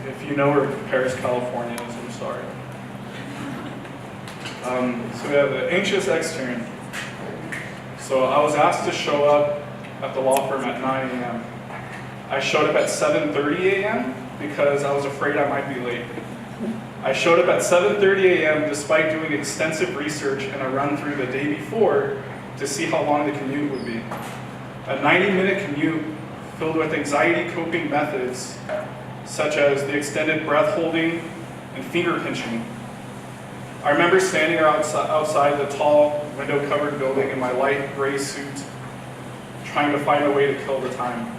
If you know where Paris, California is, I'm sorry. So we have the anxious extern. So I was asked to show up at the law firm at 9 a.m. I showed up at 7:30 a.m. because I was afraid I might be late. I showed up at 7:30 a.m. despite doing extensive research and a run through the day before to see how long the commute would be. A 90-minute commute filled with anxiety coping methods such as the extended breath holding and finger pinching. I remember standing outside the tall window-covered building in my light gray suit, trying to find a way to kill the time.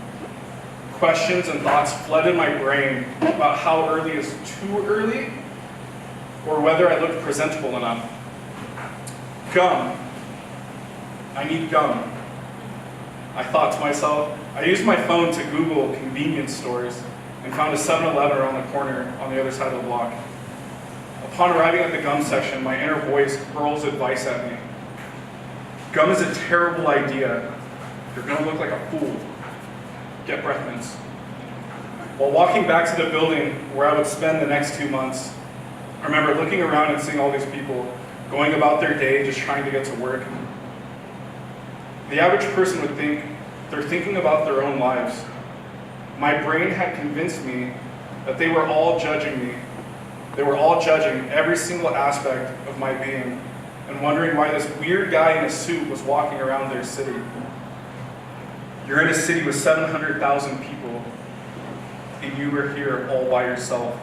Questions and thoughts flooded my brain about how early is too early, or whether I looked presentable enough. Gum. I need gum. I thought to myself. I used my phone to Google convenience stores and found a 7-Eleven around the corner on the other side of the block. Upon arriving at the gum section, my inner voice hurls advice at me. Gum is a terrible idea. You're going to look like a fool. Get breath mints. While walking back to the building where I would spend the next 2 months, I remember looking around and seeing all these people going about their day just trying to get to work. The average person would think they're thinking about their own lives. My brain had convinced me that they were all judging me. They were all judging every single aspect of my being and wondering why this weird guy in a suit was walking around their city. You're in a city with 700,000 people, and you were here all by yourself.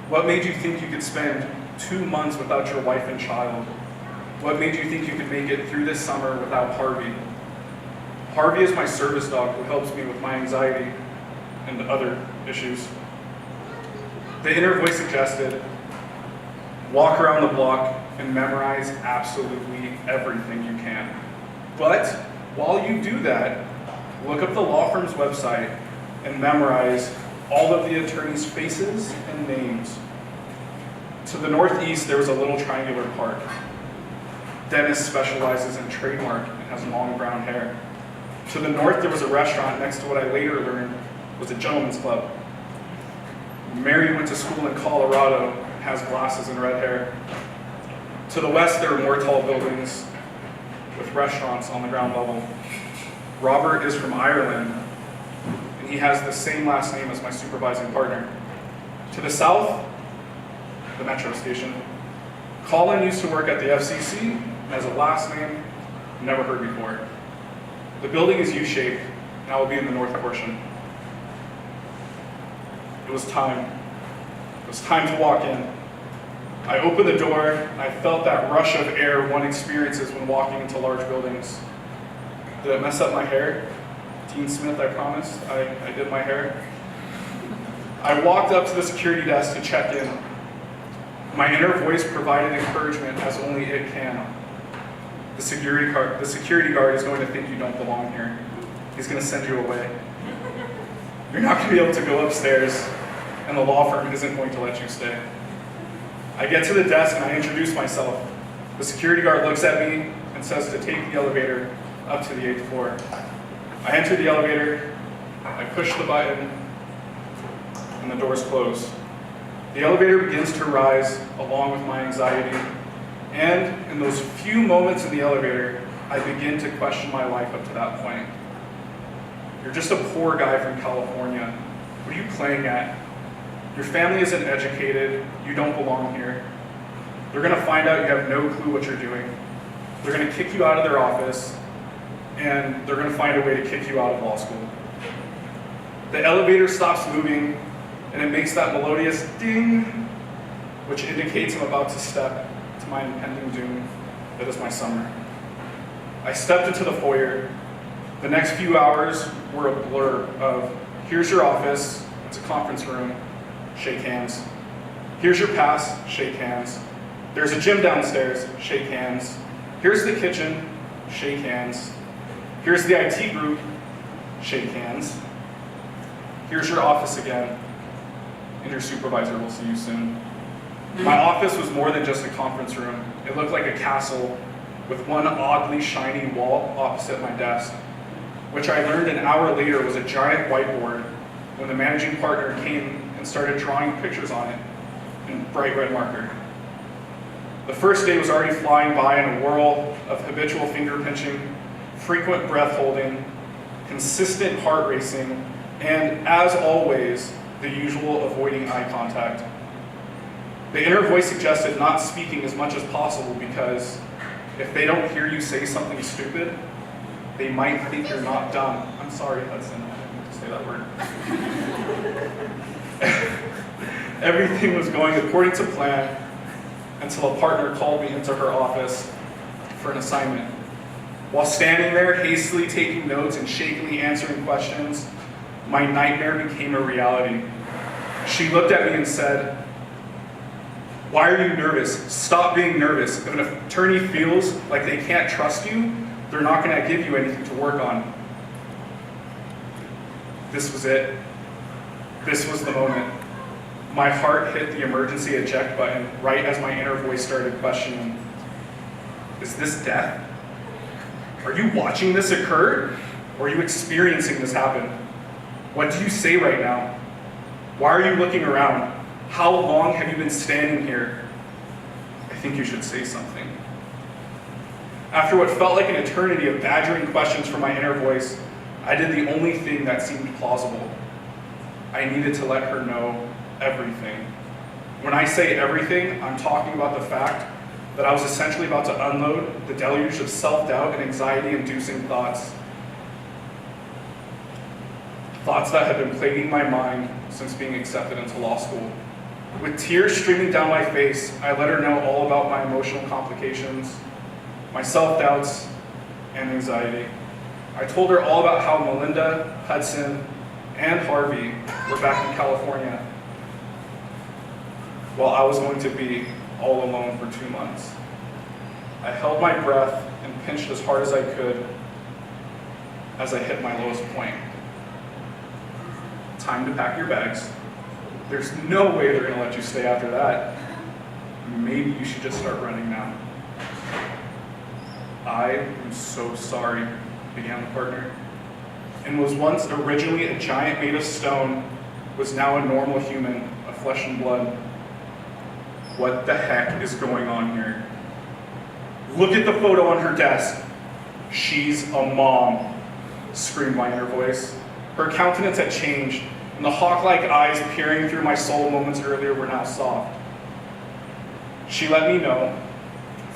What made you think you could spend 2 months without your wife and child? What made you think you could make it through this summer without Harvey? Harvey is my service dog who helps me with my anxiety and other issues. The inner voice suggested, walk around the block and memorize absolutely everything you can. But while you do that, look up the law firm's website and memorize all of the attorneys' faces and names. To the northeast, there was a little triangular park. Dennis specializes in trademark and has long brown hair. To the north, there was a restaurant next to what I later learned was a gentleman's club. Mary went to school in Colorado, has glasses and red hair. To the west, there are more tall buildings with restaurants on the ground level. Robert is from Ireland, and he has the same last name as my supervising partner. To the south, the metro station. Colin used to work at the FCC and has a last name never heard before. The building is U-shaped, and I will be in the north portion. It was time. It was time to walk in. I opened the door, and I felt that rush of air one experiences when walking into large buildings. Did it mess up my hair? Dean Smith, I promised. I did my hair. I walked up to the security desk to check in. My inner voice provided encouragement as only it can. The security guard is going to think you don't belong here. He's going to send you away. You're not going to be able to go upstairs, and the law firm isn't going to let you stay. I get to the desk and I introduce myself. The security guard looks at me and says to take the elevator up to the 8th floor. I enter the elevator, I push the button, and the doors close. The elevator begins to rise along with my anxiety, and in those few moments in the elevator, I begin to question my life up to that point. You're just a poor guy from California. What are you playing at? Your family isn't educated, you don't belong here. They're going to find out you have no clue what you're doing. They're going to kick you out of their office, and they're going to find a way to kick you out of law school. The elevator stops moving, and it makes that melodious ding, which indicates I'm about to step to my impending doom. That is my summer. I stepped into the foyer. The next few hours were a blur of, here's your office, it's a conference room, shake hands. Here's your pass, shake hands. There's a gym downstairs, shake hands. Here's the kitchen, shake hands. Here's the IT group, shake hands. Here's your office again, and your supervisor will see you soon. My office was more than just a conference room. It looked like a castle with one oddly shiny wall opposite my desk, which I learned an hour later was a giant whiteboard when the managing partner came and started drawing pictures on it in bright red marker. The first day was already flying by in a whirl of habitual finger pinching, frequent breath holding, consistent heart racing, and as always, the usual avoiding eye contact. The inner voice suggested not speaking as much as possible because if they don't hear you say something stupid, they might think you're not dumb. I'm sorry, Hudson, I didn't mean to say that word. Everything was going according to plan until a partner called me into her office for an assignment. While standing there, hastily taking notes and shakily answering questions, my nightmare became a reality. She looked at me and said, "Why are you nervous? Stop being nervous. If an attorney feels like they can't trust you, they're not going to give you anything to work on." This was it. This was the moment. My heart hit the emergency eject button right as my inner voice started questioning, "Is this death? Are you watching this occur? Or are you experiencing this happen? What do you say right now? Why are you looking around? How long have you been standing here? I think you should say something." After what felt like an eternity of badgering questions from my inner voice, I did the only thing that seemed plausible. I needed to let her know everything. When I say everything, I'm talking about the fact that I was essentially about to unload the deluge of self-doubt and anxiety-inducing thoughts. Thoughts that had been plaguing my mind since being accepted into law school. With tears streaming down my face, I let her know all about my emotional complications, my self-doubts, and anxiety. I told her all about how Melinda, Hudson, and Harvey were back in California, while I was going to be all alone for 2 months. I held my breath and pinched as hard as I could as I hit my lowest point. Time to pack your bags. There's no way they're going to let you stay after that. Maybe you should just start running now. "I am so sorry," began the partner, and was once originally a giant made of stone, was now a normal human of flesh and blood. What the heck is going on here? "Look at the photo on her desk. She's a mom," screamed my inner voice. Her countenance had changed, and the hawk-like eyes peering through my soul moments earlier were now soft. She let me know,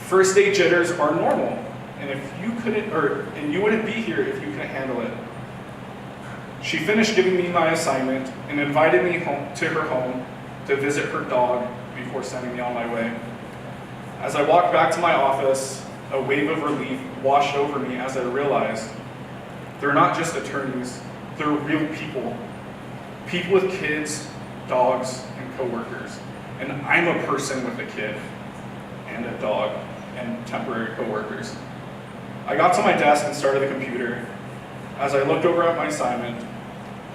first day jitters are normal, and you wouldn't be here if you couldn't handle it. She finished giving me my assignment and invited me home to her home to visit her dog before sending me on my way. As I walked back to my office, a wave of relief washed over me as I realized they're not just attorneys, they're real people. People with kids, dogs, and coworkers. And I'm a person with a kid and a dog and temporary coworkers. I got to my desk and started the computer. As I looked over at my assignment,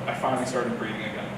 I finally started breathing again.